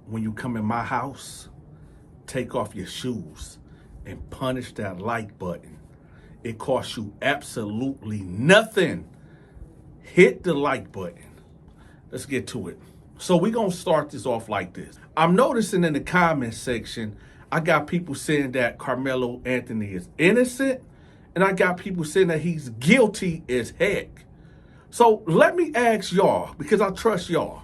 when you come in my house, take off your shoes and punish that like button. It costs you absolutely nothing. Hit the like button. Let's get to it. So we're going to start this off like this. I'm noticing in the comment section, I got people saying that Carmelo Anthony is innocent, and I got people saying that he's guilty as heck. So let me ask y'all, because I trust y'all.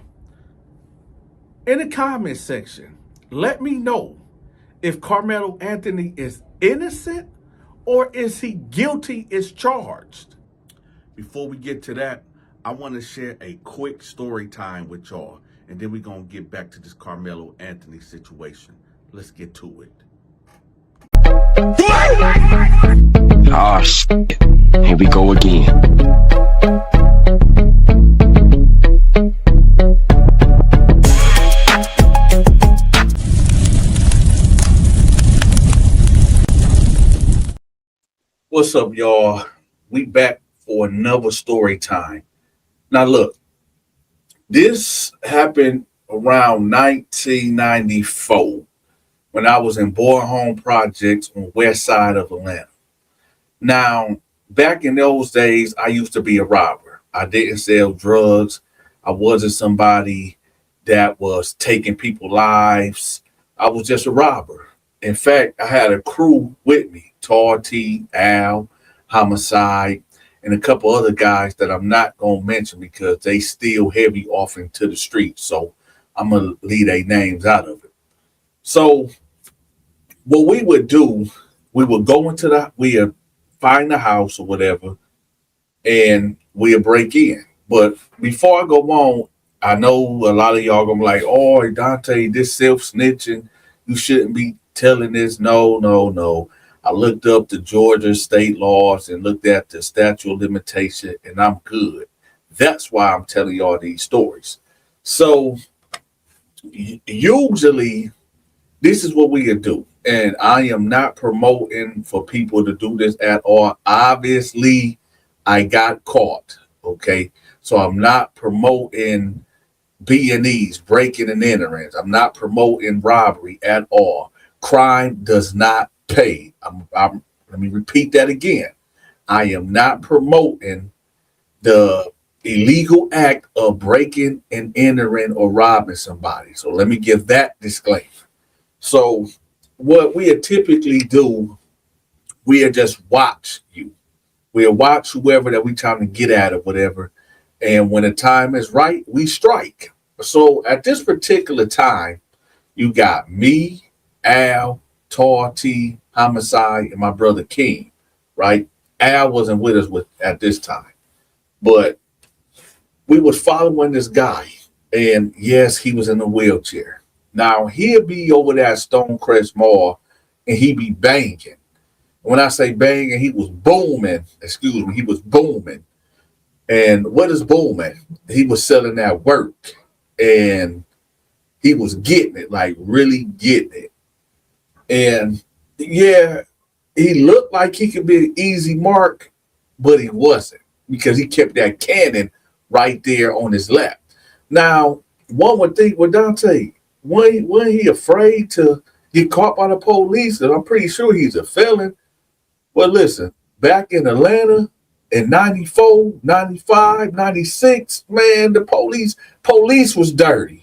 In the comment section, let me know if Carmelo Anthony is innocent or is he guilty as charged. Before we get to that, I want to share a quick story time with y'all, and then we're going to get back to this Carmelo Anthony situation. Let's get to it. Oh, shit. Here we go again. What's up, y'all? We back for another story time. Now, look, this happened around 1994 when I was in Boy Home Projects on the west side of Atlanta. Now, back in those days, I used to be a robber. I didn't sell drugs. I wasn't somebody that was taking people's lives. I was just a robber. In fact, I had a crew with me, Tar T, Al, Homicide, and a couple other guys that I'm not going to mention because they steal heavy off into the streets. So I'm going to leave their names out of it. So what we would do, we would go into we'd find the house or whatever, and we'd break in. But before I go on, I know a lot of y'all going to be like, oh, Donta, this self-snitching, you shouldn't be telling this. No. I looked up the Georgia state laws and looked at the statute of limitation, and I'm good. That's why I'm telling y'all these stories. So usually this is what we do. And I am not promoting for people to do this at all. Obviously, I got caught. Okay. So I'm not promoting B&Es, breaking and entering. I'm not promoting robbery at all. Crime does not pay. Let me repeat that again. I am not promoting the illegal act of breaking and entering or robbing somebody. So let me give that disclaimer. So what we typically do, we just watch you. We'll watch whoever that we trying to get at or whatever. And when the time is right, we strike. So at this particular time, you got me, Al, Tar T, Homicide, and my brother King, right? Al wasn't with us at this time. But we was following this guy. And yes, he was in a wheelchair. Now, he'll be over there at Stonecrest Mall, and he be banging. When I say banging, he was booming. Excuse me, he was booming. And what is booming? He was selling that work, and he was getting it, like really getting it. And yeah, he looked like he could be an easy mark, but he wasn't because he kept that cannon right there on his lap. Now, one would think, well, Donta, wasn't he afraid to get caught by the police? And I'm pretty sure he's a felon. Well, listen, back in Atlanta in 94, 95, 96, man, the police was dirty.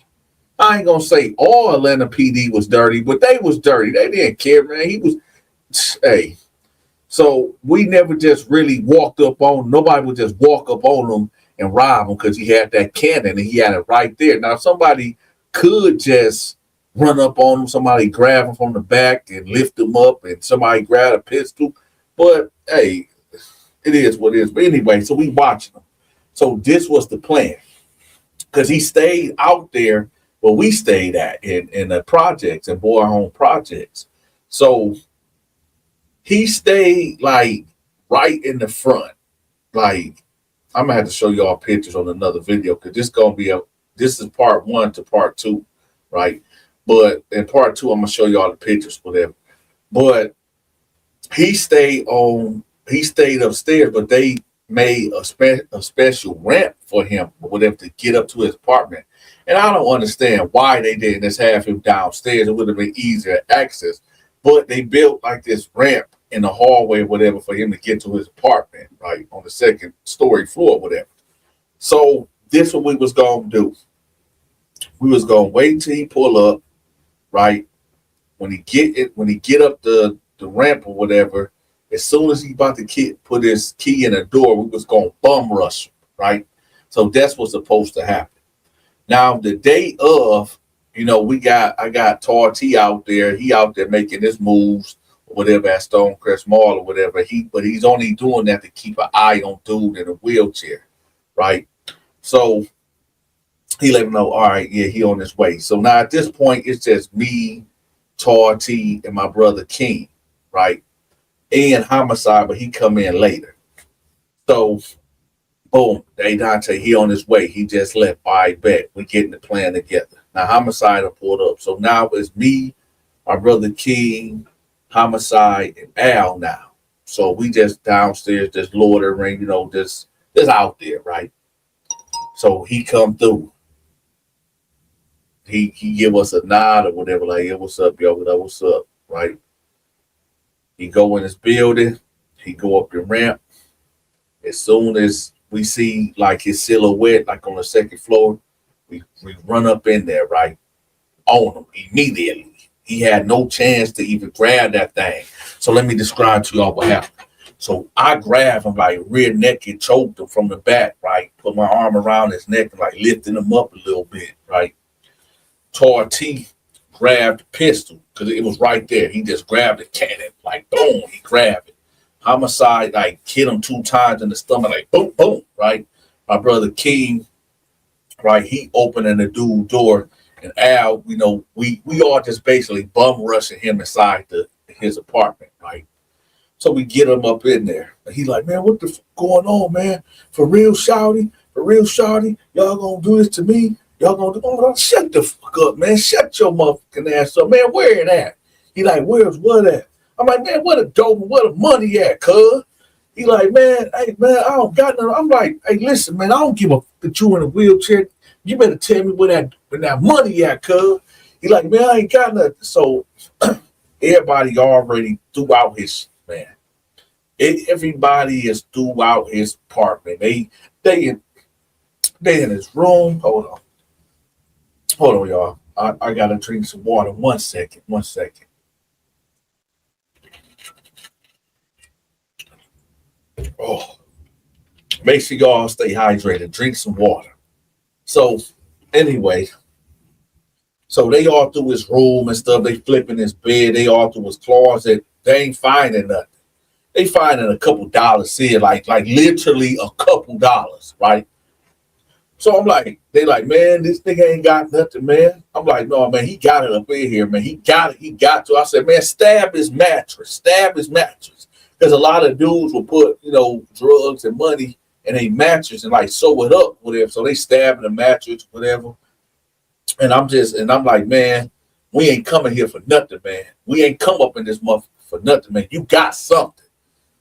I ain't going to say all Atlanta PD was dirty, but they was dirty. They didn't care, man. Hey. So we never just really walked up on, nobody would just walk up on him and rob him because he had that cannon and he had it right there. Now, somebody could just run up on him, somebody grab him from the back and lift him up, and somebody grab a pistol. But hey, it is what it is. But anyway, so we watching him. So this was the plan, because he stayed out there where we stayed at in the projects and Boy Home Projects. So he stayed like right in the front. Like, I'm gonna have to show y'all pictures on another video because this is part 1 to part 2, right? But in part 2, I'm gonna show y'all the pictures, whatever. But he stayed upstairs, but they made a special ramp for him, whatever, to get up to his apartment. And I don't understand why they didn't just have him downstairs. It would have been easier access. But they built like this ramp in the hallway, whatever, for him to get to his apartment, right, on the second story floor, whatever. So this what we was gonna do. We was gonna wait till he pull up, right? When he get up the ramp or whatever, as soon as he about to put his key in the door, we was gonna bum rush him, right? So that's what's supposed to happen. Now the day of, I got Tar T out there. He out there making his moves or whatever at Stonecrest Mall or whatever. But he's only doing that to keep an eye on dude in a wheelchair, right? So he let him know, all right, yeah, he on his way. So now at this point, it's just me, Tar T, and my brother King, right? And Homicide, but he come in later. So boom, they Dante, he on his way. He just left. All right, bet. We getting the plan together. Now Homicide are pulled up. So now it's me, my brother King, Homicide, and Al now. So we just downstairs, just loitering, just out there, right? So he come through. He give us a nod or whatever, like, yeah, what's up, yo? What's up, right? He go in his building. He go up the ramp. As soon as we see like his silhouette, like on the second floor, we run up in there, right? On him immediately. He had no chance to even grab that thing. So let me describe to y'all what happened. So I grabbed him like rear naked, choked him from the back, right? Put my arm around his neck and like lifting him up a little bit, right? Tar T grabbed the pistol because it was right there. He just grabbed the cannon, like boom, he grabbed it. Homicide like hit him 2 times in the stomach, like boom, boom, right? My brother King, right? He opening the dude door, and Al, we all just basically bum rushing him inside his apartment, right? So we get him up in there. And he like, man, what the going on, man? For real, shouty? For real, shouty? Y'all gonna do this to me? Y'all gonna do? Oh, shut the fuck up, man! Shut your motherfucking ass up, man. Where it at? He like, where's what at? I'm like, man, what a dope, what a money at, cuz? He like, man, hey, man, I don't got nothing. I'm like, hey, listen, man, I don't give a that you in a wheelchair. You better tell me where that money at, cuz. He like, man, I ain't got nothing. So everybody already threw out his man. Everybody is throughout his apartment. They in his room. Hold on, y'all. I gotta drink some water. 1 second. 1 second. Oh, make sure y'all stay hydrated. Drink some water. So, anyway, so they all through his room and stuff. They flipping his bed. They all through his closet. They ain't finding nothing. They finding a couple dollars here, like literally a couple dollars, right? So I'm like, they like, man, this nigga ain't got nothing, man. I'm like, no, man, he got it up in here, man. He got it. He got to. I said, man, stab his mattress. Because a lot of dudes will put, drugs and money in a mattress and like sew it up, whatever. So they stabbing the mattress, whatever. And I'm like, man, we ain't coming here for nothing, man. We ain't come up in this month for nothing, man. You got something.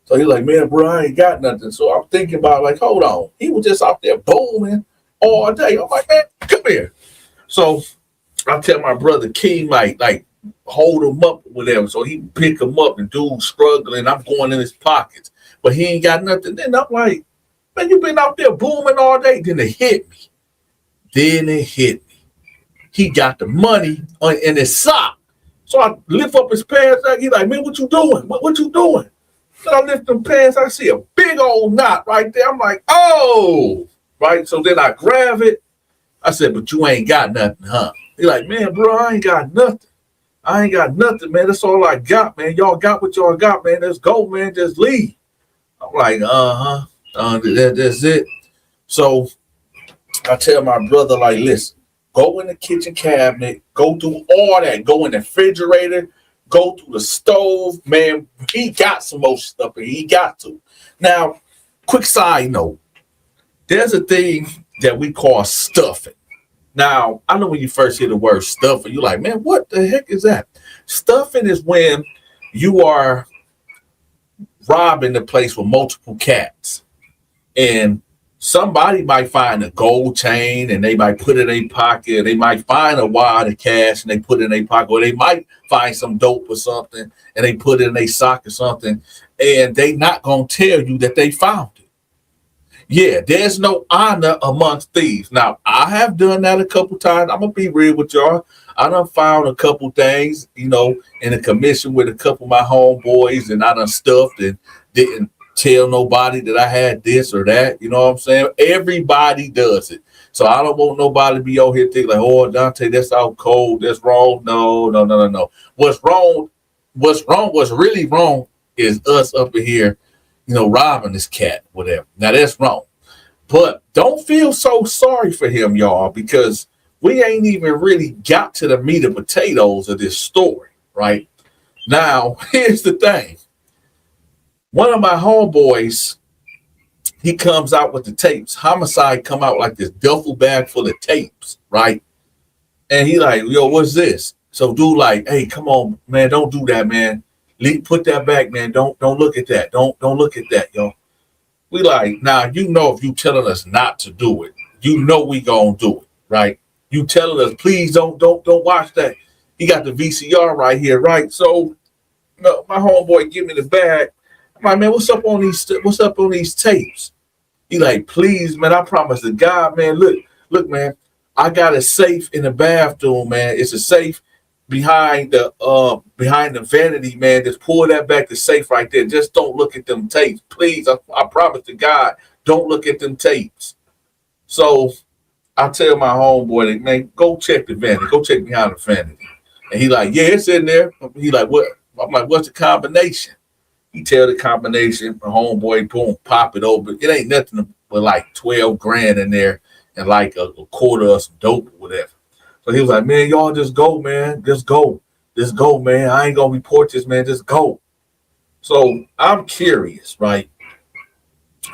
So he's like, man, bro, I ain't got nothing. So I'm thinking about like, hold on. He was just out there booming all day. I'm like, man, come here. So I tell my brother King, like hold him up or whatever. So he pick him up and dude struggling. I'm going in his pockets, but he ain't got nothing. Then I'm like, man, you been out there booming all day. Then it hit me. He got the money in his sock. So I lift up his pants. He's like, man, what you doing? What you doing? So I lift them pants. I see a big old knot right there. I'm like, oh, right. So then I grab it. I said, but you ain't got nothing, huh? He's like, man, bro, I ain't got nothing. Man. That's all I got, man. Y'all got what y'all got, man. Let's go, man. Just leave. I'm like, that's it. So I tell my brother, like, listen, go in the kitchen cabinet, go through all that, go in the refrigerator, go through the stove, man. He got some more stuff and he got to. Now, quick side note, there's a thing that we call stuffing. Now, I know when you first hear the word stuffing, you're like, man, what the heck is that? Stuffing is when you are robbing the place with multiple cats and Somebody might find a gold chain and they might put it in their pocket. They might find a wad of cash and they put it in their pocket, or they might find some dope or something and they put it in their sock or something, and they not gonna tell you that they found it. Yeah, there's no honor amongst thieves. Now, I have done that a couple times. I'm gonna be real with y'all. I done found a couple things, in a commission with a couple of my homeboys, and I done stuffed and didn't tell nobody that I had this or that. You know what I'm saying? Everybody does it. So I don't want nobody to be out here thinking like, oh, Dante, that's out cold. That's wrong. No, no, no, no, no. What's really wrong is us up in here, robbing this cat, whatever. Now that's wrong. But don't feel so sorry for him, y'all, because we ain't even really got to the meat and potatoes of this story, right? Now, here's the thing. One of my homeboys, he comes out with the tapes. Homicide come out like this duffel bag full of tapes, right? And he like, yo, what's this? So dude like, hey, come on, man, don't do that, man. Put that back, man. Don't look at that. Don't look at that, yo. We like, now, if you telling us not to do it, we gonna do it, right? You telling us, please don't watch that. He got the VCR right here, right? So, my homeboy give me the bag. I'm like, man, what's up on these tapes? He like, please, man, I promise to God, man, look, man, I got a safe in the bathroom, man. It's a safe behind the vanity, man. Just pull that back, the safe right there. Just don't look at them tapes, please. I promise to God, don't look at them tapes. So I tell my homeboy, man, go check the vanity, go check behind the vanity. And he like, yeah, it's in there. He like, what? I'm like, what's the combination? He tell the combination. My homeboy, boom, pop it open. It ain't nothing but like 12 grand in there and like a quarter of some dope or whatever. So he was like, man, y'all just go, man. Just go. Just go, man. I ain't going to report this, man. Just go. So I'm curious, right?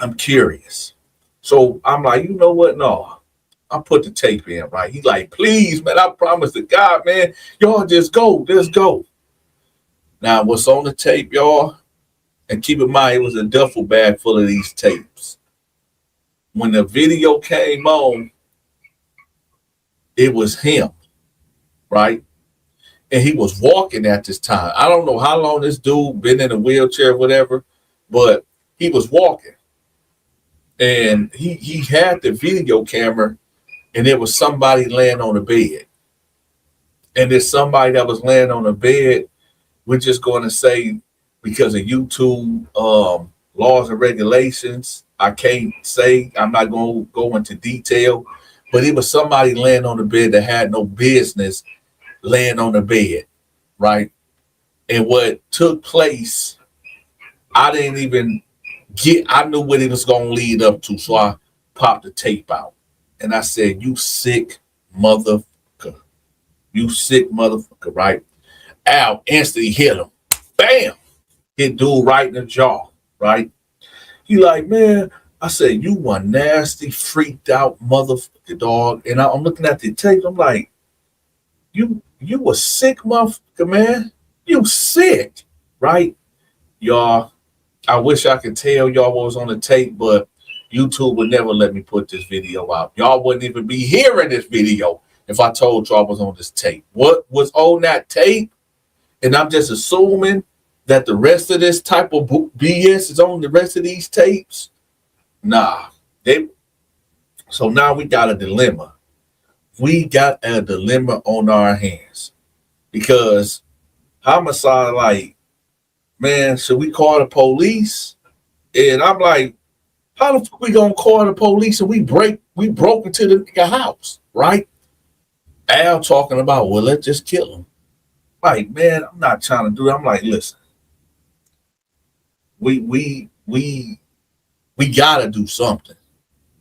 I'm curious. So I'm like, you know what? No, I put the tape in, right? He like, please, man, I promise to God, man, y'all just go. Just go. Now, what's on the tape, y'all? And keep in mind, it was a duffel bag full of these tapes. When the video came on, it was him, right? And he was walking at this time. I don't know how long this dude been in a wheelchair or whatever, but he was walking. And he had the video camera, and there was somebody laying on the bed. And there's somebody that was laying on the bed. We're just going to say, because of YouTube laws and regulations, I can't say, I'm not going to go into detail, but it was somebody laying on the bed that had no business laying on the bed, right? And what took place, I didn't even I knew what it was going to lead up to, so I popped the tape out. And I said, you sick motherfucker. You sick motherfucker, right? Al instantly hit him. Bam! Hit dude right in the jaw, right? He like, man, I said, you one nasty, freaked out motherfucker, dog. And I'm looking at the tape. I'm like, you a sick motherfucker, man. You sick, right? Y'all, I wish I could tell y'all what was on the tape, but YouTube would never let me put this video out. Y'all wouldn't even be hearing this video if I told y'all was on this tape. What was on that tape? And I'm just assuming that the rest of this type of BS is on the rest of these tapes. Nah. So now we got a dilemma. We got a dilemma on our hands. Because homicide, like, man, should we call the police? And I'm like, how the fuck we gonna call the police and we broke into the house, right? Al talking about, well, let's just kill him. Like, man, I'm not trying to do that. I'm like, listen, we gotta do something,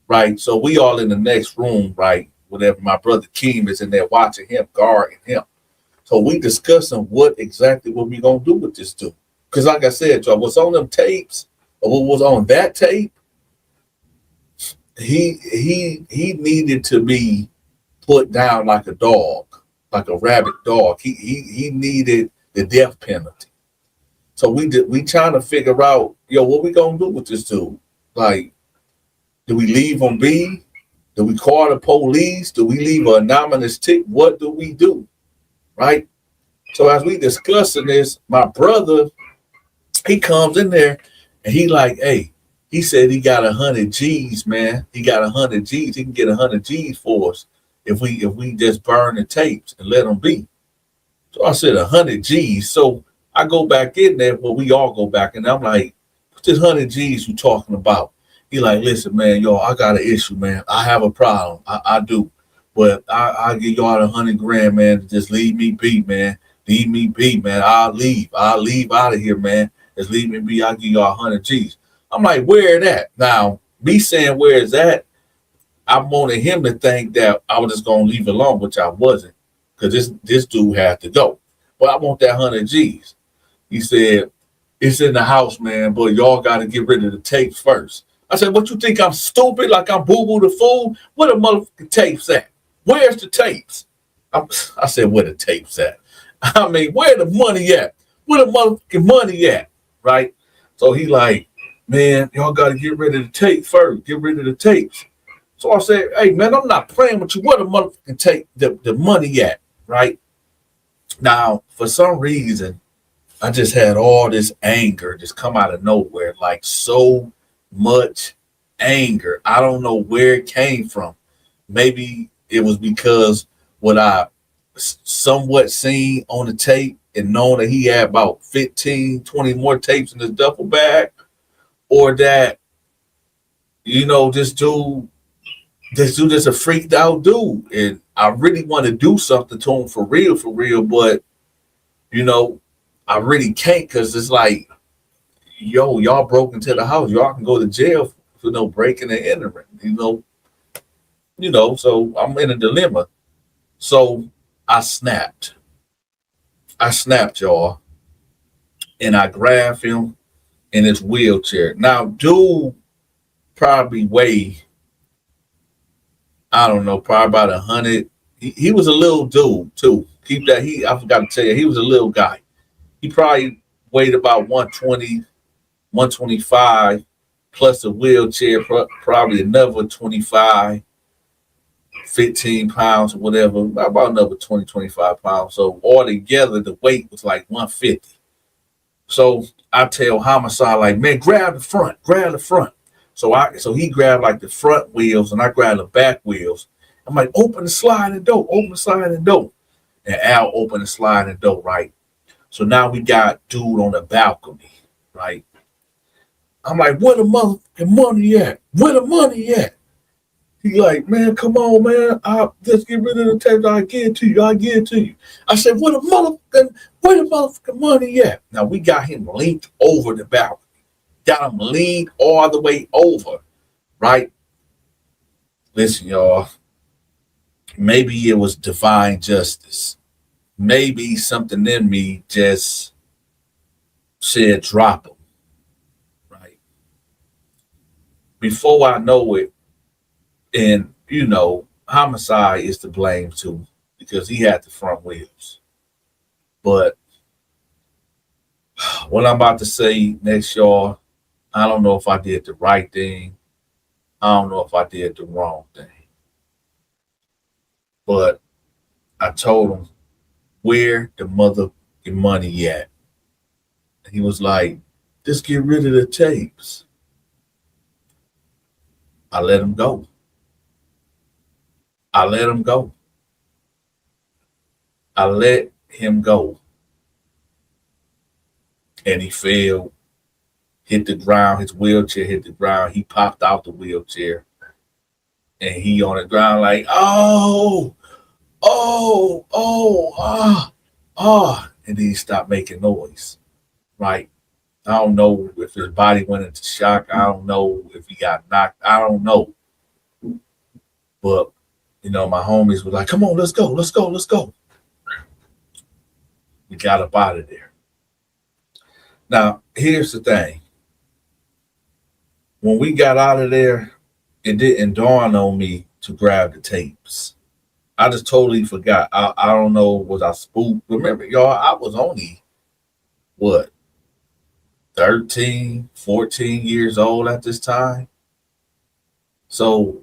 right? So we all in the next room, right? Whatever. My brother Keem is in there watching him, guarding him. So we discussing what we gonna do with this dude. Because like I said, y'all, what's on them tapes, or what was on that tape, he needed to be put down like a dog, like a rabid dog. He needed the death penalty. So we trying to figure out, yo, what we gonna do with this dude? Like, Do we leave them be? Do we call the police? Do we leave an anonymous tip? What do we do? Right? So as we discussing this, my brother, he comes in there and he like, hey, he said he got 100 G's, man. He got 100 G's. He can get 100 G's for us if we just burn the tapes and let them be. So I said 100 G's. So I go back in there. Well, we all go back, and I'm like, what's this 100 G's you talking about? He like, listen, man, yo, I got an issue, man. I have a problem. I do. But I'll give y'all 100 grand, man. Just leave me be, man. Leave me be, man. I'll leave. I'll leave out of here, man. Just leave me be. I'll give y'all 100 G's. I'm like, where that? Now, me saying where is that, I wanted him to think that I was just going to leave it alone, which I wasn't. Because this dude had to go. But I want that 100 G's. He said, it's in the house, man, but y'all got to get rid of the tapes first. I said, what you think, I'm stupid, like I'm boo-boo the fool? Where the motherfucking tapes at? Where's the tapes? I said, where the tapes at? I mean, where the money at? Where the motherfucking money at? Right? So he like, man, y'all got to get rid of the tape first. Get rid of the tapes. So I said, hey, man, I'm not playing with you. Where the motherfucking tape, the money at? Right? Now, for some reason, I just had all this anger just come out of nowhere, like so much anger. I don't know where it came from. Maybe it was because what I somewhat seen on the tape and knowing that he had about 15, 20 more tapes in his duffel bag, or that, this dude is a freaked out dude. And I really want to do something to him for real, but, I really can't, because it's like, yo, y'all broke into the house. Y'all can go to jail for no breaking and entering, so I'm in a dilemma. So I snapped, y'all, and I grabbed him in his wheelchair. Now, dude probably weighed, I don't know, probably about 100. He was a little dude too. I forgot to tell you, he was a little guy. He probably weighed about 120, 125, plus a wheelchair, probably another 25, 15 pounds or whatever, about another 20, 25 pounds. So altogether, the weight was like 150. So I tell Homicide, like, man, grab the front. So he grabbed like the front wheels and I grabbed the back wheels. I'm like, open the sliding door. And Al opened the sliding door, right? So now we got dude on the balcony, right? I'm like, where the motherfucking money at? Where the money at? He like, man, come on, man. I'll just get rid of the tapes. I'll give it to you. I said, where the motherfucking money at? Now we got him leaned over the balcony. Got him leaned all the way over, right? Listen, y'all. Maybe it was divine justice. Maybe something in me just said drop him, right? Before I know it, and Homicide is to blame too, because he had the front wheels. But what I'm about to say next, y'all, I don't know if I did the right thing. I don't know if I did the wrong thing. But I told him, where the motherfucking money at? And he was like, just get rid of the tapes. I let him go. I let him go. And he fell, hit the ground. His wheelchair hit the ground. He popped out the wheelchair. And he on the ground like, and then he stopped making noise, right? I don't know if his body went into shock. I don't know if he got knocked. I don't know. But, my homies were like, come on, let's go. We got up out of there. Now, here's the thing. When we got out of there, it didn't dawn on me to grab the tapes. I just totally forgot. I don't know, was I spooked? Remember, y'all, I was only, 13, 14 years old at this time. So,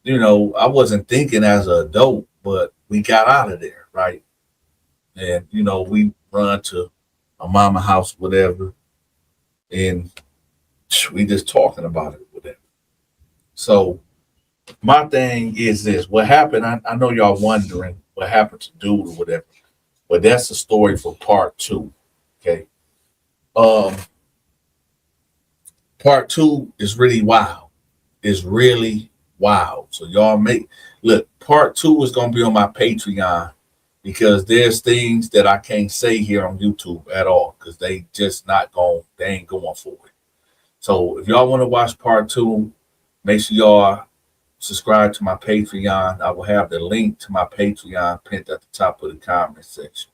I wasn't thinking as an adult, but we got out of there, right? And we run to a mama house, whatever, and we just talking about it, whatever. So my thing is this: what happened? I know y'all wondering what happened to dude or whatever, but that's the story for part two. Okay. Um, Part two is really wild. It's really wild. So y'all look. Part two is gonna be on my Patreon because there's things that I can't say here on YouTube at all because they just not going. They ain't going for it. So if y'all want to watch part two, make sure y'all subscribe to my Patreon. I will have the link to my Patreon pinned at the top of the comment section.